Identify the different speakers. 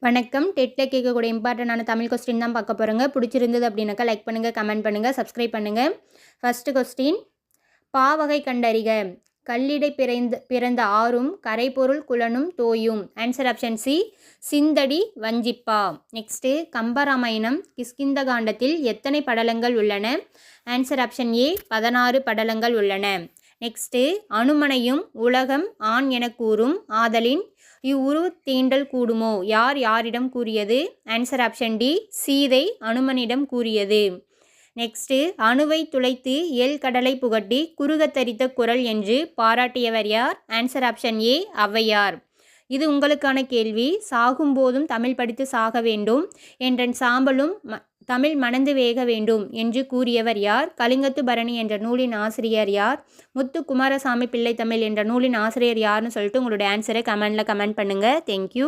Speaker 1: வணக்கம். டெட்ல கேட்கக்கூடிய இம்பார்ட்டண்டான தமிழ் கொஸ்டின் தான் பார்க்க போகிறோங்க. பிடிச்சிருந்தது அப்படின்னாக்கா லைக் பண்ணுங்கள், கமெண்ட் பண்ணுங்கள், சப்ஸ்கிரைப் பண்ணுங்கள். First question, பாவகை கண்டறிக. கல்லிடை பிறந்த ஆறும் கரைபொருள் குலனும் தோயும். ஆன்சர் ஆப்ஷன் சி, சிந்தடி வஞ்சிப்பா. நெக்ஸ்ட்டு, கம்பராமாயணம் கிஷ்கிந்த காண்டத்தில் எத்தனை படலங்கள் உள்ளன? ஆன்சர் ஆப்ஷன் ஏ, 16 படலங்கள் உள்ளன. நெக்ஸ்ட்டு, அனுமனையும் உலகம் ஆண் என கூறும் ஆதலின் இவ்வுரு தீண்டல் கூடுமோ? யார் யாரிடம் கூறியது? ஆன்சர் ஆப்ஷன் டி, சீதை அனுமனிடம் கூறியது. நெக்ஸ்ட்டு, அணுவை துளைத்து கடலை புகட்டி குறுகத் தரித்த குரல் என்று பாராட்டியவர் யார்? Answer option A, Avvaiyar. இது உங்களுக்கான கேள்வி. சாகும்போதும் தமிழ் படித்து சாக வேண்டும் என்றன் சாம்பலும் தமிழ் மணந்து வேக வேண்டும் என்று கூறியவர் யார்? கலிங்கத்து பரணி என்ற நூலின் ஆசிரியர் யார்? முத்து குமாரசாமி பிள்ளை தமிழ் என்ற நூலின் ஆசிரியர் யார்னு சொல்லிட்டு உங்களுடைய ஆன்சரை கமெண்ட் பண்ணுங்கள். தேங்க்யூ.